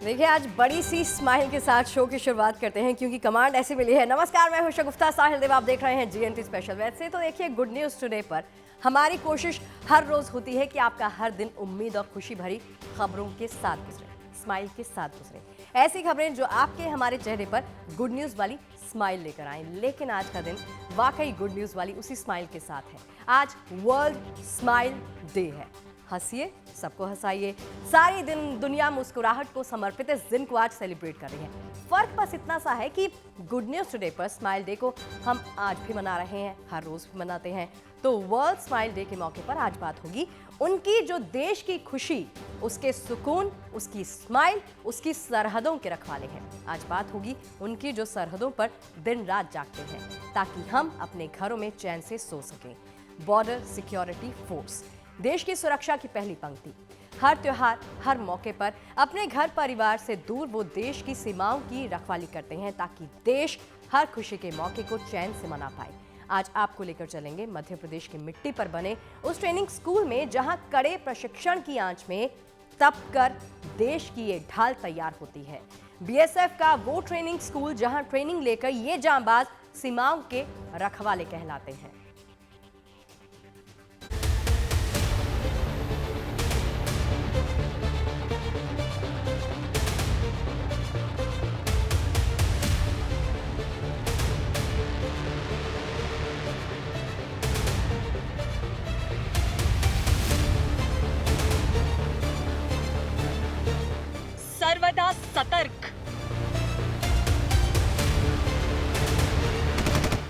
देखिए आज बड़ी सी स्माइल के साथ शो की शुरुआत करते हैं क्योंकि कमांड ऐसी मिली है। नमस्कार, मैं हूं शगुफ्ता साहिल देव, आप देख रहे हैं जीएनटी स्पेशल। वैसे तो देखिए गुड न्यूज़ टुडे पर हमारी कोशिश हर रोज होती है कि आपका हर दिन उम्मीद और खुशी भरी खबरों के साथ गुजरे, स्माइल के साथ गुजरे। ऐसी खबरें जो आपके हमारे चेहरे पर गुड न्यूज़ वाली स्माइल लेकर आए। लेकिन आज का दिन वाकई गुड न्यूज़ वाली उसी स्माइल के साथ है। आज वर्ल्ड स्माइल डे है। हंसिए, सबको हंसाइए। सारी दिन दुनिया मुस्कुराहट को समर्पित इस दिन को आज सेलिब्रेट कर रही है। फर्क बस इतना सा है कि गुड न्यूज़ टुडे पर स्माइल डे को हम आज भी मना रहे हैं, हर रोज भी मनाते हैं। तो वर्ल्ड स्माइल डे के मौके पर आज बात होगी उनकी जो देश की खुशी, उसके सुकून, उसकी स्माइल, उसकी सरहदों के रखवाले हैं। आज बात होगी उनकी जो सरहदों पर दिन रात जागते हैं ताकि हम अपने घरों में चैन से सो सकें। बॉर्डर सिक्योरिटी फोर्स, देश की सुरक्षा की पहली पंक्ति। हर त्योहार, हर मौके पर अपने घर परिवार से दूर वो देश की सीमाओं की रखवाली करते हैं ताकि देश हर खुशी के मौके को चैन से मना पाए। आज आपको लेकर चलेंगे मध्य प्रदेश की मिट्टी पर बने उस ट्रेनिंग स्कूल में जहां कड़े प्रशिक्षण की आंच में तप कर देश की ये ढाल तैयार होती है। बीएसएफ का वो ट्रेनिंग स्कूल जहां ट्रेनिंग लेकर ये जांबाज सीमाओं के रखवाले कहलाते हैं। सर्वदा सतर्क,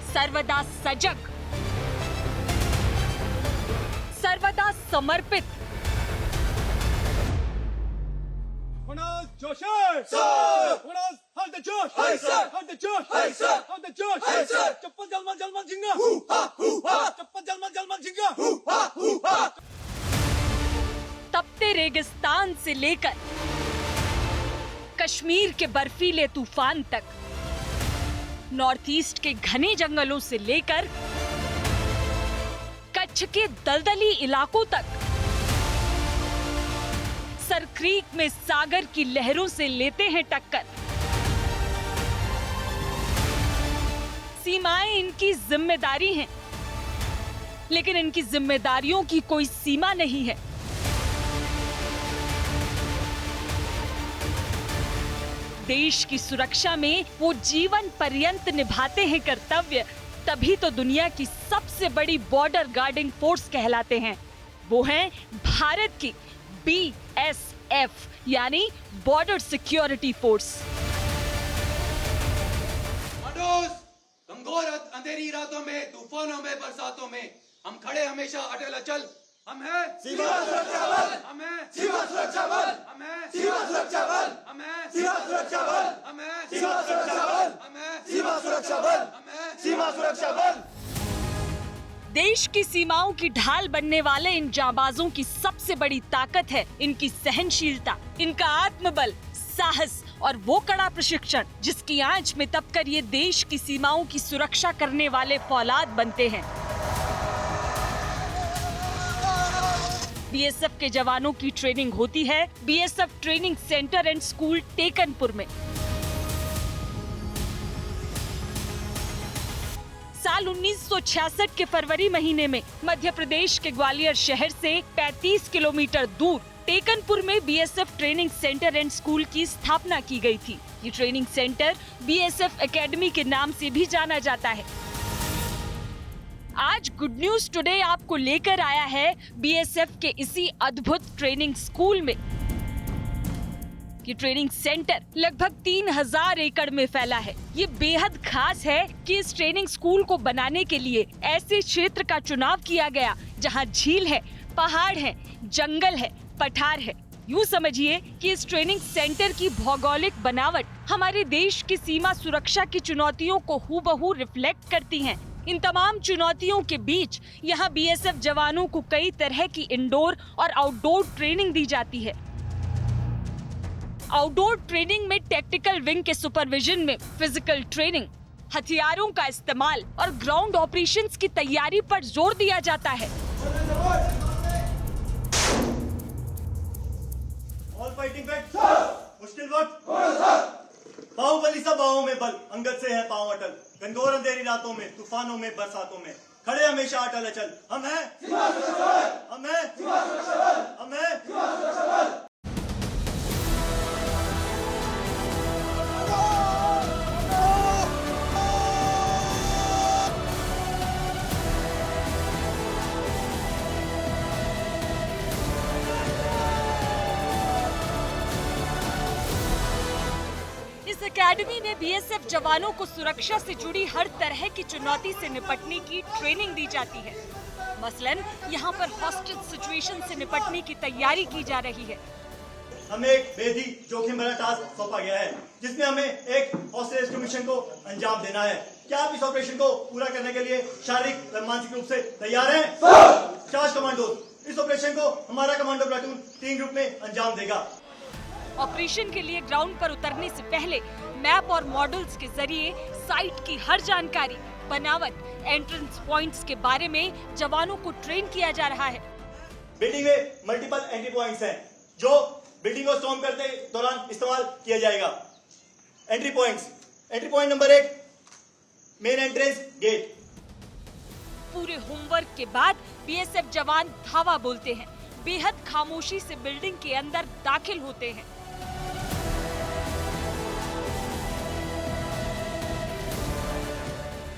सर्वदा सजग, सर्वदा समर्पित। तपते रेगिस्तान से लेकर कश्मीर के बर्फीले तूफान तक, नॉर्थ ईस्ट के घने जंगलों से लेकर कच्छ के दलदली इलाकों तक, सरक्रीक में सागर की लहरों से लेते हैं टक्कर। सीमाएं इनकी जिम्मेदारी हैं, लेकिन इनकी जिम्मेदारियों की कोई सीमा नहीं है। देश की सुरक्षा में वो जीवन पर्यंत निभाते हैं कर्तव्य, तभी तो दुनिया की सबसे बड़ी बॉर्डर गार्डिंग फोर्स कहलाते हैं। वो हैं भारत की बीएसएफ यानी बॉर्डर सिक्योरिटी फोर्स। घोर अंधेरी रातों में, तूफानों में, बरसातों में हम खड़े हमेशा अटल अचल। हम हैं सीमा सुरक्षा बल, हम हैं सीमा सुरक्षा बल, हम हैं सीमा सुरक्षा बल, हम हैं सीमा सुरक्षा बल, हम हैं सीमा सुरक्षा बल, हम हैं सीमा सुरक्षा बल, हम हैं सीमा सुरक्षा बल। देश की सीमाओं की ढाल बनने वाले इन जांबाजों की सबसे बड़ी ताकत है इनकी सहनशीलता, इनका आत्मबल, साहस और वो कड़ा प्रशिक्षण जिसकी आंच में तपकर ये देश की सीमाओं की सुरक्षा करने वाले फौलाद बनते हैं। बीएसएफ के जवानों की ट्रेनिंग होती है BSF training centre and school Tekanpur में। साल 1966 के फरवरी महीने में मध्य प्रदेश के ग्वालियर शहर से 35 किलोमीटर दूर टेकनपुर में BSF training centre and school की स्थापना की गई थी। ये ट्रेनिंग सेंटर बीएसएफ एकेडमी के नाम से भी जाना जाता है। आज गुड न्यूज टुडे आपको लेकर आया है बीएसएफ के इसी अद्भुत ट्रेनिंग स्कूल में। ये ट्रेनिंग सेंटर लगभग 3000 एकड़ में फैला है। ये बेहद खास है कि इस ट्रेनिंग स्कूल को बनाने के लिए ऐसे क्षेत्र का चुनाव किया गया जहां झील है, पहाड़ है, जंगल है, पठार है। यूँ समझिए कि इस ट्रेनिंग सेंटर की भौगोलिक बनावट हमारे देश की सीमा सुरक्षा की चुनौतियों को हूबहू रिफ्लेक्ट करती है। इन तमाम चुनौतियों के बीच यहाँ बीएसएफ जवानों को कई तरह की इंडोर और आउटडोर ट्रेनिंग दी जाती है। आउटडोर ट्रेनिंग में टैक्टिकल विंग के सुपरविजन में फिजिकल ट्रेनिंग, हथियारों का इस्तेमाल और ग्राउंड ऑपरेशंस की तैयारी पर जोर दिया जाता है। All fighting back, sir! मुश्किल वक्त बाहुबली सा बाहों में बल, अंगद से है पांव अटल, घनघोर अंधेरी रातों में, तूफानों में, बरसातों में, खड़े हमेशा अटल अचल। हम हैं, हम हैं, हम हैं। इस एकेडमी में बीएसएफ जवानों को सुरक्षा से जुड़ी हर तरह की चुनौती से निपटने की ट्रेनिंग दी जाती है। मसलन यहाँ पर हॉस्टेज सिचुएशन से निपटने की तैयारी की जा रही है। हमें एक बेहद ही जोखिम भरा टास्क सौंपा गया है, जिसमें हमें एक हॉस्टेज के मिशन को अंजाम देना है। क्या आप इस ऑपरेशन को पूरा करने के लिए शारीरिक व मानसिक रूप से तैयार हैं? शाबाश कमांडो, इस ऑपरेशन को हमारा कमांडो प्लाटून 3 ग्रुप में अंजाम देगा। ऑपरेशन के लिए ग्राउंड पर उतरने से पहले मैप और मॉडल्स के जरिए साइट की हर जानकारी, बनावट, एंट्रेंस पॉइंट्स के बारे में जवानों को ट्रेन किया जा रहा है। बिल्डिंग में मल्टीपल एंट्री पॉइंट्स हैं, जो बिल्डिंग को स्टॉर्म करते दौरान इस्तेमाल किया जाएगा। Entry point number 1, main entrance gate. पूरे होमवर्क के बाद बीएसएफ जवान धावा बोलते हैं, बेहद खामोशी से बिल्डिंग के अंदर दाखिल होते हैं।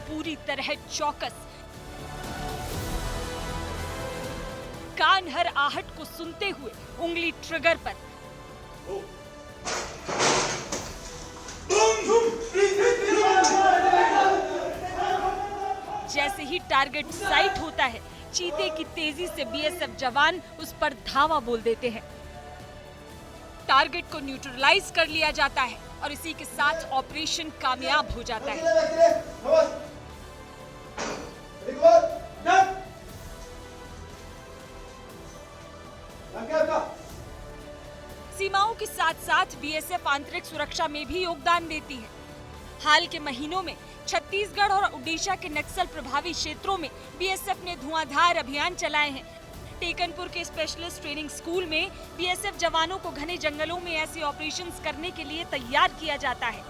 पूरी तरह चौकस, कान हर आहट को सुनते हुए उंगली ट्रिगर पर। जैसे ही टारगेट साइट होता है, चीते की तेजी से बीएसएफ जवान उस पर धावा बोल देते हैं। टारगेट को न्यूट्रलाइज कर लिया जाता है और इसी के साथ ऑपरेशन कामयाब हो जाता है। सीमाओं के साथ साथ बीएसएफ आंतरिक सुरक्षा में भी योगदान देती है। हाल के महीनों में छत्तीसगढ़ और उड़ीसा के नक्सल प्रभावित क्षेत्रों में बीएसएफ ने धुआंधार अभियान चलाए हैं। टेकनपुर के स्पेशलिस्ट ट्रेनिंग स्कूल में बीएसएफ जवानों को घने जंगलों में ऐसे ऑपरेशंस करने के लिए तैयार किया जाता है।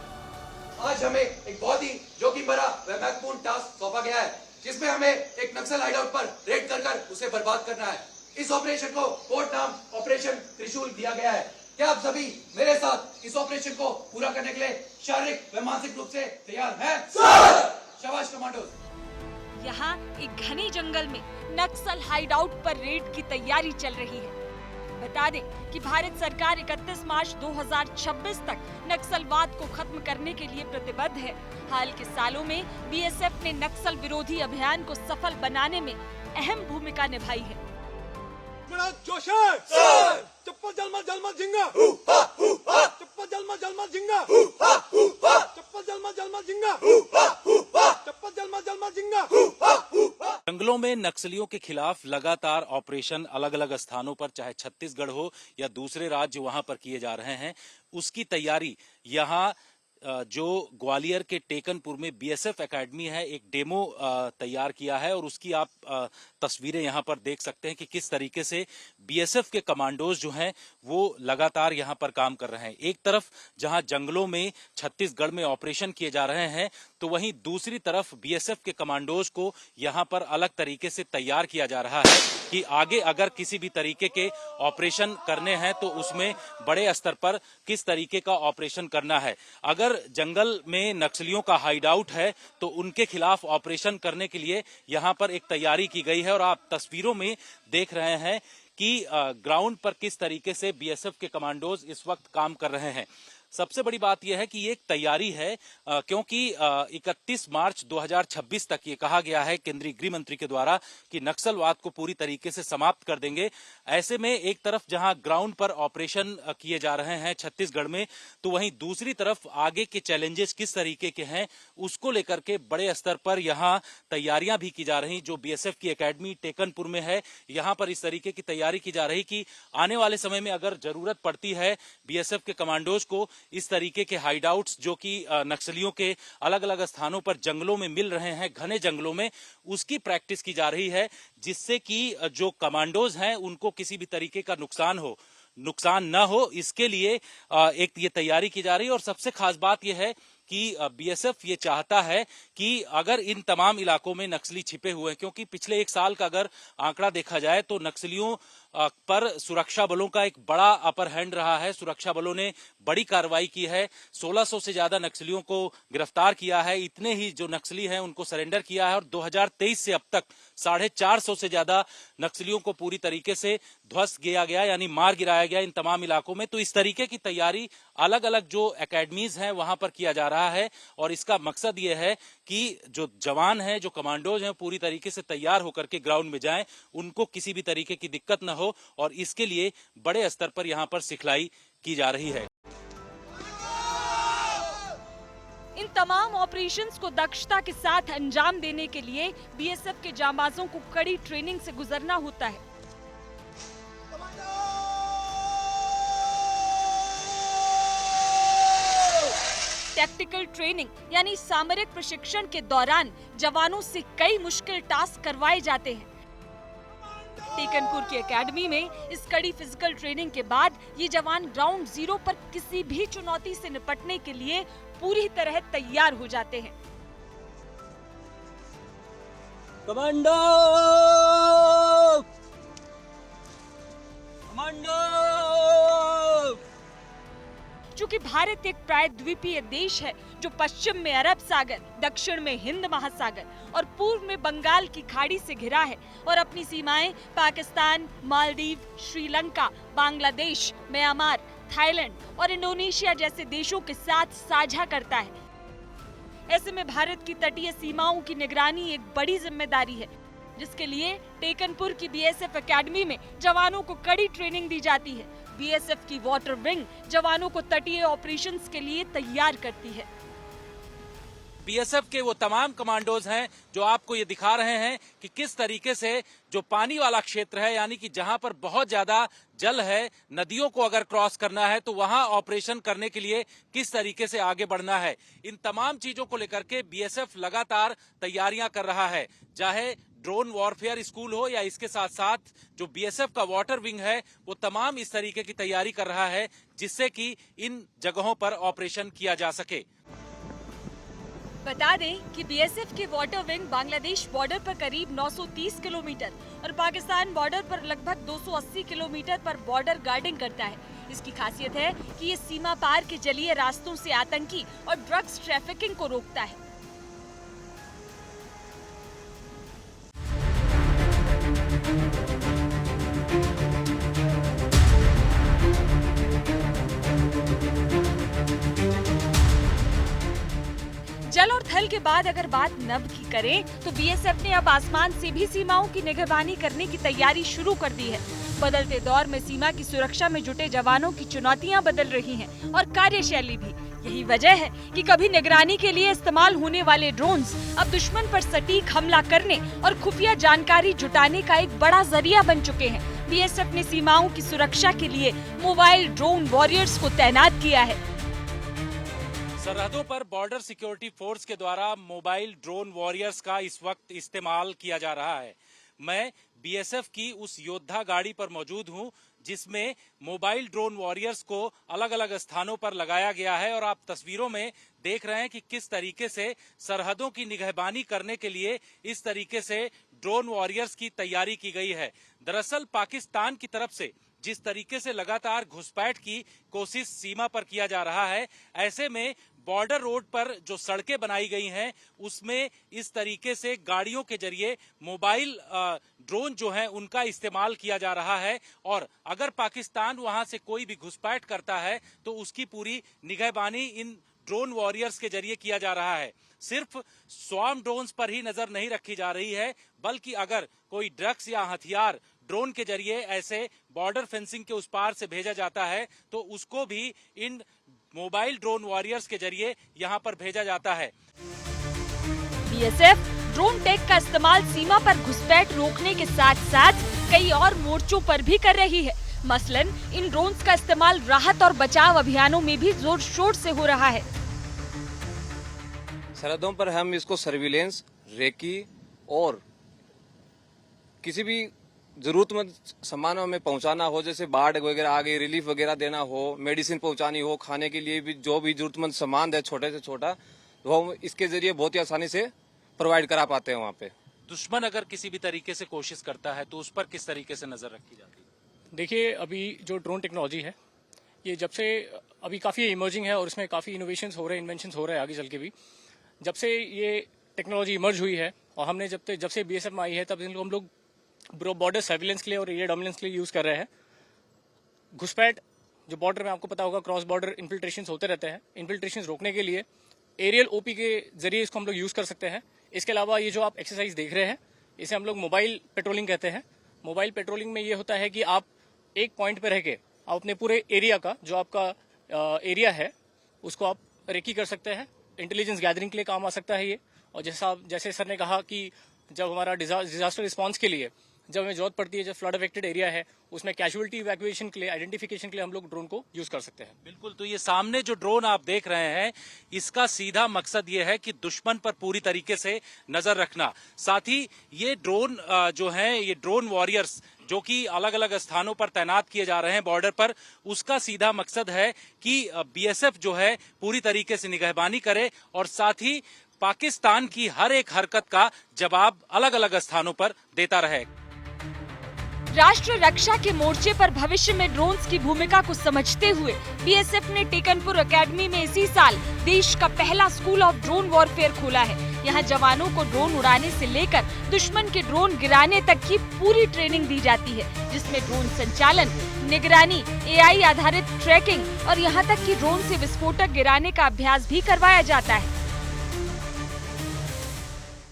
आज हमें एक बहुत ही जोखिम भरा व महत्वपूर्ण टास्क सौंपा गया है, जिसमें हमें एक नक्सल हाइडआउट पर रेड कर उसे बर्बाद करना है। इस ऑपरेशन को कोड नाम ऑपरेशन त्रिशूल दिया गया है। क्या आप सभी मेरे साथ इस ऑपरेशन को पूरा करने के लिए शारीरिक व मानसिक रूप से तैयार हैं? शाबाश कमांडो। यहाँ एक घने जंगल में नक्सल हाइडआउट पर रेड की तैयारी चल रही है। बता दें कि भारत सरकार 31 मार्च 2026 तक नक्सलवाद को खत्म करने के लिए प्रतिबद्ध है। हाल के सालों में बीएसएफ ने नक्सल विरोधी अभियान को सफल बनाने में अहम भूमिका निभाई है। जोश है सर, चप्पल जलमा जलमा झिंगा, चप्पल जलमा जलमा झिंगा, चप्पल जलमा जलमा झिंगा, चप्पल जलमा जलमा झिंगा। जंगलों में नक्सलियों के खिलाफ लगातार ऑपरेशन अलग अलग स्थानों पर, चाहे छत्तीसगढ़ हो या दूसरे राज्य, वहां पर किए जा रहे हैं। उसकी तैयारी यहाँ जो ग्वालियर के टेकनपुर में बीएसएफ एकेडमी है, एक डेमो तैयार किया है और उसकी आप तस्वीरें यहां पर देख सकते हैं कि किस तरीके से बीएसएफ के कमांडोज जो हैं वो लगातार यहां पर काम कर रहे हैं। एक तरफ जहां जंगलों में छत्तीसगढ़ में ऑपरेशन किए जा रहे हैं, तो वहीं दूसरी तरफ बीएसएफ के कमांडोज को यहां पर अलग तरीके से तैयार किया जा रहा है कि आगे अगर किसी भी तरीके के ऑपरेशन करने हैं तो उसमें बड़े स्तर पर किस तरीके का ऑपरेशन करना है। अगर जंगल में नक्सलियों का हाइडआउट है तो उनके खिलाफ ऑपरेशन करने के लिए यहां पर एक तैयारी की गई है और आप तस्वीरों में देख रहे हैं कि ग्राउंड पर किस तरीके से बीएसएफ के कमांडोज इस वक्त काम कर रहे हैं। सबसे बड़ी बात यह है कि ये एक तैयारी है क्योंकि 31 मार्च 2026 तक ये कहा गया है केंद्रीय गृह मंत्री के द्वारा कि नक्सलवाद को पूरी तरीके से समाप्त कर देंगे। ऐसे में एक तरफ जहां ग्राउंड पर ऑपरेशन किए जा रहे हैं छत्तीसगढ़ में, तो वहीं दूसरी तरफ आगे के चैलेंजेस किस तरीके के हैं उसको लेकर के बड़े स्तर पर यहां तैयारियां भी की जा रही। जो बीएसएफ की एकेडमी टेकनपुर में है, यहां पर इस तरीके की तैयारी की जा रही कि आने वाले समय में अगर जरूरत पड़ती है बीएसएफ के कमांडोज को इस तरीके के हाइडआउट्स जो कि नक्सलियों के अलग अलग स्थानों पर जंगलों में मिल रहे हैं, घने जंगलों में, उसकी प्रैक्टिस की जा रही है, जिससे कि जो कमांडोज हैं उनको किसी भी तरीके का नुकसान नुकसान न हो, इसके लिए एक ये तैयारी की जा रही है। और सबसे खास बात यह है कि बीएसएफ ये चाहता है कि अगर इन तमाम इलाकों में नक्सली छिपे हुए हैं, क्योंकि पिछले एक साल का अगर आंकड़ा देखा जाए तो नक्सलियों पर सुरक्षा बलों का एक बड़ा अपर हैंड रहा है। सुरक्षा बलों ने बड़ी कार्रवाई की है, 1600 से ज्यादा नक्सलियों को गिरफ्तार किया है। इतने ही जो नक्सली हैं उनको सरेंडर किया है और 2023 से अब तक 450 से ज्यादा नक्सलियों को पूरी तरीके से ध्वस्त किया गया, यानी मार गिराया गया इन तमाम इलाकों में। तो इस तरीके की तैयारी अलग अलग जो एकेडमीज हैं वहां पर किया जा रहा है और इसका मकसद ये है कि जो जवान हैं, जो कमांडोज हैं, पूरी तरीके से तैयार होकर के ग्राउंड में जाएं, उनको किसी भी तरीके की दिक्कत न हो, और इसके लिए बड़े स्तर पर यहां पर सिखलाई की जा रही है। इन तमाम ऑपरेशंस को दक्षता के साथ अंजाम देने के लिए बीएसएफ के जांबाजों को कड़ी ट्रेनिंग से गुजरना होता है। टैक्टिकल ट्रेनिंग यानी सामरिक प्रशिक्षण के दौरान जवानों से कई मुश्किल टास्क करवाए जाते हैं। टेकनपुर की एकेडमी में इस कड़ी फिजिकल ट्रेनिंग के बाद ये जवान ग्राउंड जीरो पर किसी भी चुनौती से निपटने के लिए पूरी तरह तैयार हो जाते हैं। Commando commando. चूंकि भारत एक प्रायद्वीपीय देश है जो पश्चिम में अरब सागर, दक्षिण में हिंद महासागर और पूर्व में बंगाल की खाड़ी से घिरा है और अपनी सीमाएं पाकिस्तान, मालदीव, श्रीलंका, बांग्लादेश, म्यांमार, थाईलैंड और इंडोनेशिया जैसे देशों के साथ साझा करता है। ऐसे में भारत की तटीय सीमाओं की निगरानी एक बड़ी जिम्मेदारी है, जिसके लिए टेकनपुर की बीएसएफ एकेडमी में जवानों को कड़ी ट्रेनिंग दी जाती है। बीएसएफ की वाटर विंग जवानों को तटीय ऑपरेशंस के लिए तैयार करती है। बीएसएफ के वो तमाम कमांडोज हैं जो आपको ये दिखा रहे हैं कि किस तरीके से जो पानी वाला क्षेत्र है, यानी कि जहां पर बहुत ज्यादा जल है, नदियों को अगर क्रॉस करना है तो वहां ऑपरेशन करने के लिए किस तरीके से आगे बढ़ना है, इन तमाम चीजों को लेकर के बीएसएफ लगातार तैयारियां कर रहा है। चाहे ड्रोन वॉरफेयर स्कूल हो या इसके साथ साथ जो बीएसएफ का वाटर विंग है वो तमाम इस तरीके की तैयारी कर रहा है जिससे कि इन जगहों पर ऑपरेशन किया जा सके। बता दें कि बीएसएफ के वाटर विंग बांग्लादेश बॉर्डर पर करीब 930 किलोमीटर और पाकिस्तान बॉर्डर पर लगभग 280 किलोमीटर पर बॉर्डर गार्डिंग करता है। इसकी खासियत है कि ये सीमा पार के जलीय रास्तों से आतंकी और ड्रग्स ट्रैफिकिंग को रोकता है। जल और थल के बाद अगर बात नभ की करें तो बीएसएफ ने अब आसमान से भी सीमाओं की निगरानी करने की तैयारी शुरू कर दी है। बदलते दौर में सीमा की सुरक्षा में जुटे जवानों की चुनौतियां बदल रही हैं और कार्यशैली भी। यही वजह है कि कभी निगरानी के लिए इस्तेमाल होने वाले ड्रोन्स अब दुश्मन पर सटीक हमला करने और खुफिया जानकारी जुटाने का एक बड़ा जरिया बन चुके हैं। बीएसएफ ने सीमाओं की सुरक्षा के लिए मोबाइल ड्रोन वॉरियर्स को तैनात किया है। सरहदों पर बॉर्डर सिक्योरिटी फोर्स के द्वारा मोबाइल ड्रोन वॉरियर्स का इस वक्त इस्तेमाल किया जा रहा है। मैं बीएसएफ की उस योद्धा गाड़ी पर मौजूद हूं जिसमें मोबाइल ड्रोन वॉरियर्स को अलग अलग स्थानों पर लगाया गया है और आप तस्वीरों में देख रहे हैं कि किस तरीके से सरहदों की निगहबानी करने के लिए इस तरीके से ड्रोन वॉरियर्स की तैयारी की गई है। दरअसल पाकिस्तान की तरफ से जिस तरीके से लगातार घुसपैठ की कोशिश सीमा पर किया जा रहा है, ऐसे में बॉर्डर रोड पर जो सड़कें बनाई गई हैं उसमें इस तरीके से गाड़ियों के जरिए मोबाइल ड्रोन जो हैं उनका इस्तेमाल किया जा रहा है और अगर पाकिस्तान वहां से कोई भी घुसपैठ करता है तो उसकी पूरी निगहबानी इन ड्रोन वॉरियर्स के जरिए किया जा रहा है। सिर्फ स्वार्म ड्रोन्स पर ही नजर नहीं रखी जा रही है, बल्कि अगर कोई ड्रग्स या हथियार ड्रोन के जरिए ऐसे बॉर्डर फेंसिंग के उस पार से भेजा जाता है तो उसको भी इन मोबाइल ड्रोन वॉरियर्स के जरिए यहां पर भेजा जाता है। बीएसएफ ड्रोन टेक का इस्तेमाल सीमा पर घुसपैठ रोकने के साथ साथ कई और मोर्चों पर भी कर रही है। मसलन इन ड्रोन्स का इस्तेमाल राहत और बचाव अभियानों में भी जोर शोर से हो रहा है। सरहदों पर हम इसको सर्विलेंस, रेकी और किसी भी जरूरतमंद सामान हमें पहुंचाना हो, जैसे बाढ़ वगैरह आ गई, रिलीफ वगैरह देना हो, मेडिसिन पहुंचानी हो, खाने के लिए भी जो भी जरूरतमंद सामान है छोटे से छोटा, वो हम इसके जरिए बहुत ही आसानी से प्रोवाइड करा पाते हैं वहाँ पे। दुश्मन अगर किसी भी तरीके से कोशिश करता है तो उस पर किस तरीके से नजर रखी जाती है? देखिए, अभी जो ड्रोन टेक्नोलॉजी है ये जब से अभी काफ़ी इमर्जिंग है और इसमें काफ़ी इनोवेशंस हो रहे हैं, इन्वेंशंस हो रहे हैं आगे चल के भी। जब से ये टेक्नोलॉजी इमर्ज हुई है और हमने जब से बीएसएफ में आई है तब हम लोग बॉर्डर सर्विलेंस के लिए और एरिया डोमिनेंस के लिए यूज़ कर रहे हैं। घुसपैठ जो बॉर्डर में आपको पता होगा, क्रॉस बॉर्डर इन्फिल्ट्रेशंस होते रहते हैं। इन्फिल्ट्रेशंस रोकने के लिए एरियल ओपी के जरिए इसको हम लोग यूज़ कर सकते हैं। इसके अलावा ये जो आप एक्सरसाइज देख रहे हैं इसे हम लोग मोबाइल पेट्रोलिंग कहते हैं। मोबाइल पेट्रोलिंग में ये होता है कि आप एक पॉइंट पर रह के आप अपने पूरे एरिया का जो आपका एरिया है उसको आप रेकी कर सकते हैं। इंटेलिजेंस गैदरिंग के लिए काम आ सकता है ये। और जैसे सर ने कहा कि जब हमारा डिजास्टर रिस्पांस के लिए जब हमें जरूरत पड़ती है, जब फ्लड अफेक्टेड एरिया है उसमें कैजुअलिटी इवैक्यूएशन के लिए, आइडेंटिफिकेशन के लिए हम लोग ड्रोन को यूज कर सकते हैं। बिल्कुल। तो ये सामने जो ड्रोन आप देख रहे हैं इसका सीधा मकसद ये है कि दुश्मन पर पूरी तरीके से नजर रखना। साथ ही ये ड्रोन जो है, ये ड्रोन वॉरियर्स जो कि अलग अलग स्थानों पर तैनात किए जा रहे हैं बॉर्डर पर, उसका सीधा मकसद है कि बीएसएफ जो है पूरी तरीके से निगहबानी करे और साथ ही पाकिस्तान की हर एक हरकत का जवाब अलग अलग स्थानों पर देता रहे। राष्ट्र रक्षा के मोर्चे पर भविष्य में ड्रोन्स की भूमिका को समझते हुए बीएसएफ ने टेकनपुर एकेडमी में इसी साल देश का पहला स्कूल ऑफ ड्रोन वॉरफेयर खोला है। यहाँ जवानों को ड्रोन उड़ाने से लेकर दुश्मन के ड्रोन गिराने तक की पूरी ट्रेनिंग दी जाती है, जिसमें ड्रोन संचालन, निगरानी, एआई आधारित ट्रैकिंग और यहाँ तक कि ड्रोन से विस्फोटक गिराने का अभ्यास भी करवाया जाता है।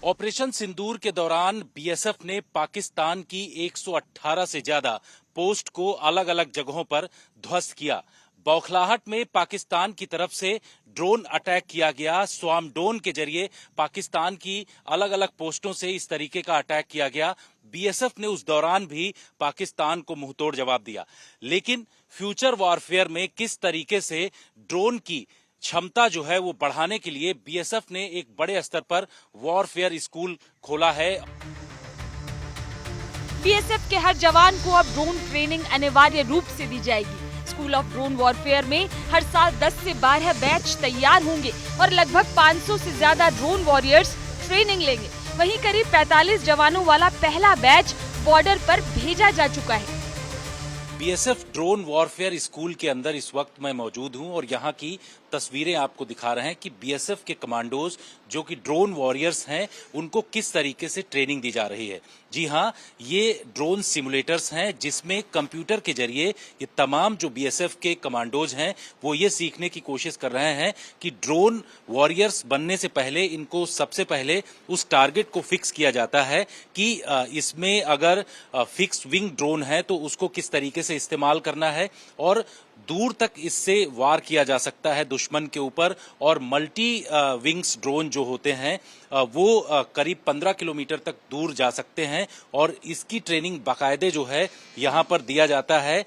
ऑपरेशन सिंदूर के दौरान बीएसएफ ने पाकिस्तान की 118 से ज्यादा पोस्ट को अलग अलग जगहों पर ध्वस्त किया। बौखलाहट में पाकिस्तान की तरफ से ड्रोन अटैक किया गया। स्वामडोन के जरिए पाकिस्तान की अलग अलग पोस्टों से इस तरीके का अटैक किया गया। बीएसएफ ने उस दौरान भी पाकिस्तान को मुंहतोड़ जवाब दिया। लेकिन फ्यूचर वॉरफेयर में किस तरीके से ड्रोन की क्षमता जो है वो बढ़ाने के लिए बीएसएफ ने एक बड़े स्तर पर वॉरफेयर स्कूल खोला है। बीएसएफ के हर जवान को अब ड्रोन ट्रेनिंग अनिवार्य रूप से दी जाएगी। स्कूल ऑफ ड्रोन वॉरफेयर में हर साल 10 से 12 बैच तैयार होंगे और लगभग 500 से ज्यादा ड्रोन वॉरियर्स ट्रेनिंग लेंगे। वहीं करीब 45 जवानों वाला पहला बैच बॉर्डर पर भेजा जा चुका है। बीएसएफ ड्रोन वॉरफेयर स्कूल के अंदर इस वक्त मैं मौजूद हूं और यहां की तस्वीरें आपको दिखा रहे हैं कि बीएसएफ के कमांडोज जो कि ड्रोन वॉरियर्स हैं उनको किस तरीके से ट्रेनिंग दी जा रही है। जी हां, ये ड्रोन सिमुलेटर्स हैं जिसमें कंप्यूटर के जरिए ये तमाम जो बीएसएफ के कमांडोज हैं वो ये सीखने की कोशिश कर रहे हैं कि ड्रोन वॉरियर्स बनने से पहले इनको सबसे पहले उस टारगेट को फिक्स किया जाता है कि इसमें अगर फिक्स विंग ड्रोन है तो उसको किस तरीके से इस्तेमाल करना है और दूर तक इससे वार किया जा सकता है दुश्मन के ऊपर। और मल्टी विंग्स ड्रोन जो होते हैं वो करीब 15 किलोमीटर तक दूर जा सकते हैं और इसकी ट्रेनिंग बाकायदे जो है यहाँ पर दिया जाता है।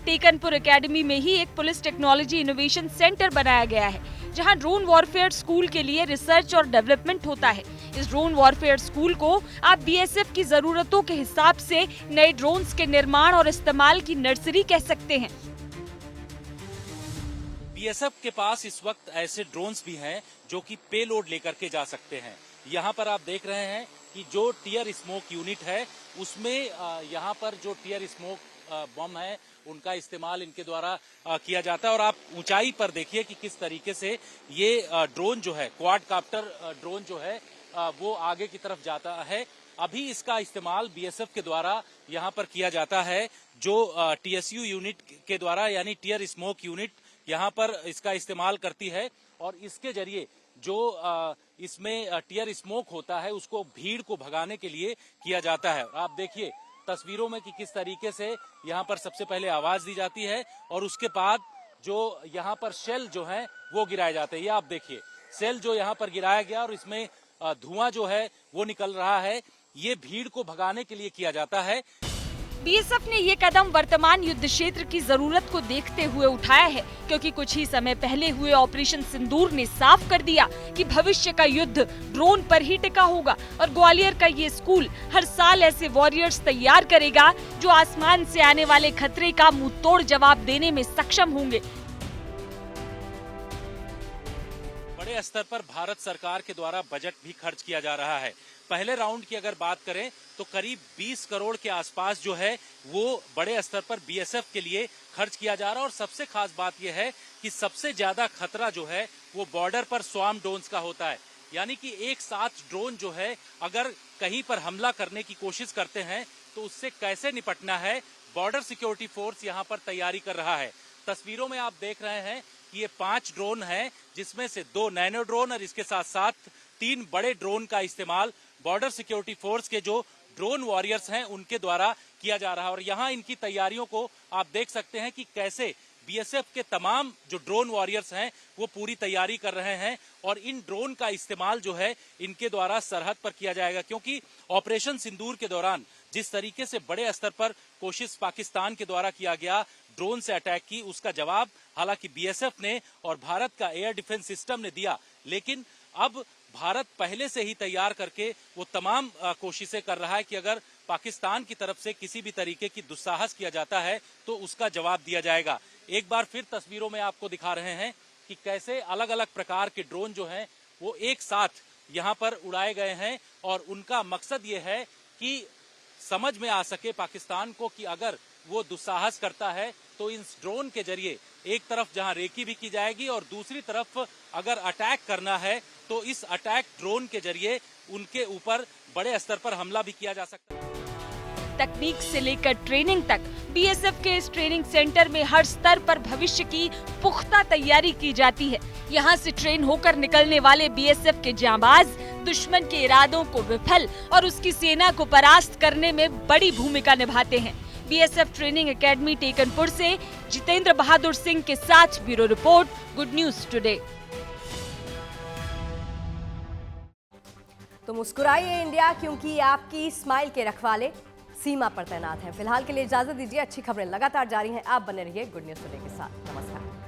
टेकनपुर एकेडमी में ही एक पुलिस टेक्नोलॉजी इनोवेशन सेंटर बनाया गया है, जहां ड्रोन वॉरफेयर स्कूल के लिए रिसर्च और डेवलपमेंट होता है। इस ड्रोन वॉरफेयर स्कूल को आप बीएसएफ की जरूरतों के हिसाब से नए ड्रोन्स के निर्माण और इस्तेमाल की नर्सरी कह सकते हैं। बीएसएफ के पास इस वक्त ऐसे ड्रोन्स भी हैं जो कि पेलोड लेकर के जा सकते हैं। यहाँ पर आप देख रहे हैं कि जो टियर स्मोक यूनिट है उसमें यहाँ पर जो टियर स्मोक बम है उनका इस्तेमाल इनके द्वारा किया जाता है। और आप ऊंचाई पर देखिए कि किस तरीके से ये ड्रोन जो है, क्वाडकाप्टर ड्रोन जो है वो आगे की तरफ जाता है। अभी इसका इस्तेमाल बीएसएफ के द्वारा यहाँ पर किया जाता है, जो टीएसयू यूनिट के द्वारा यानी टियर स्मोक यूनिट यहाँ पर इसका इस्तेमाल करती है। और इसके जरिए जो इसमें टियर स्मोक होता है उसको भीड़ को भगाने के लिए किया जाता है। आप देखिए तस्वीरों में कि किस तरीके से यहाँ पर सबसे पहले आवाज दी जाती है और उसके बाद जो यहाँ पर शेल जो है वो गिराए जाते हैं। ये आप देखिए सेल जो यहाँ पर गिराया गया और इसमें धुआं जो है वो निकल रहा है, ये भीड़ को भगाने के लिए किया जाता है। बीएसएफ ने ये कदम वर्तमान युद्ध क्षेत्र की जरूरत को देखते हुए उठाया है, क्योंकि कुछ ही समय पहले हुए ऑपरेशन सिंदूर ने साफ कर दिया कि भविष्य का युद्ध ड्रोन पर ही टिका होगा और ग्वालियर का ये स्कूल हर साल ऐसे वॉरियर्स तैयार करेगा जो आसमान से आने वाले खतरे का मुंहतोड़ जवाब देने में सक्षम होंगे। बड़े स्तर पर भारत सरकार के द्वारा बजट भी खर्च किया जा रहा है। पहले राउंड की अगर बात करें तो करीब 20 करोड़ के आसपास जो है वो बड़े स्तर पर बीएसएफ के लिए खर्च किया जा रहा है। और सबसे खास बात यह है कि सबसे ज्यादा खतरा जो है वो बॉर्डर पर स्वार्म ड्रोन्स का होता है, यानी कि एक साथ ड्रोन जो है अगर कहीं पर हमला करने की कोशिश करते हैं तो उससे कैसे निपटना है, बॉर्डर सिक्योरिटी फोर्स यहाँ पर तैयारी कर रहा है। तस्वीरों में आप देख रहे हैं कि ये 5 ड्रोन हैं, जिसमें से 2 नैनो ड्रोन और इसके साथ साथ 3 बड़े ड्रोन का इस्तेमाल बॉर्डर सिक्योरिटी फोर्स के जो ड्रोन वॉरियर्स हैं उनके द्वारा किया जा रहा है। और यहाँ इनकी तैयारियों को आप देख सकते हैं कि कैसे बीएसएफ के तमाम जो ड्रोन वॉरियर्स हैं वो पूरी तैयारी कर रहे हैं और इन ड्रोन का इस्तेमाल जो है इनके द्वारा सरहद पर किया जाएगा, क्योंकि ऑपरेशन सिंदूर के दौरान जिस तरीके से बड़े स्तर पर कोशिश पाकिस्तान के द्वारा किया गया ड्रोन से अटैक की, उसका जवाब हालांकि बीएसएफ ने और भारत का एयर डिफेंस सिस्टम ने दिया, लेकिन अब भारत पहले से ही तैयार करके वो तमाम कोशिशें कर रहा है कि अगर पाकिस्तान की तरफ से किसी भी तरीके की दुस्साहस किया जाता है तो उसका जवाब दिया जाएगा। एक बार फिर तस्वीरों में आपको दिखा रहे हैं कि कैसे अलग अलग प्रकार के ड्रोन जो हैं वो एक साथ यहाँ पर उड़ाए गए हैं और उनका मकसद ये है कि समझ में आ सके पाकिस्तान को कि अगर वो दुस्साहस करता है तो इस ड्रोन के जरिए एक तरफ जहां रेकी भी की जाएगी और दूसरी तरफ अगर अटैक करना है तो इस अटैक ड्रोन के जरिए उनके ऊपर बड़े स्तर पर हमला भी किया जा सकता है। तकनीक से लेकर ट्रेनिंग तक बीएसएफ के इस ट्रेनिंग सेंटर में हर स्तर पर भविष्य की पुख्ता तैयारी की जाती है। यहाँ से ट्रेन होकर निकलने वाले बीएसएफ के जांबाज दुश्मन के इरादों को विफल और उसकी सेना को परास्त करने में बड़ी भूमिका निभाते हैं। बीएसएफ ट्रेनिंग एकेडमी टेकनपुर से जितेंद्र बहादुर सिंह के साथ bureau report, good news today. तो मुस्कुराइए इंडिया, क्योंकि आपकी स्माइल के रखवाले सीमा पर तैनात हैं। फिलहाल के लिए इजाजत दीजिए, अच्छी खबरें लगातार जारी हैं। आप बने रहिए गुड न्यूज टुडे के साथ। नमस्कार।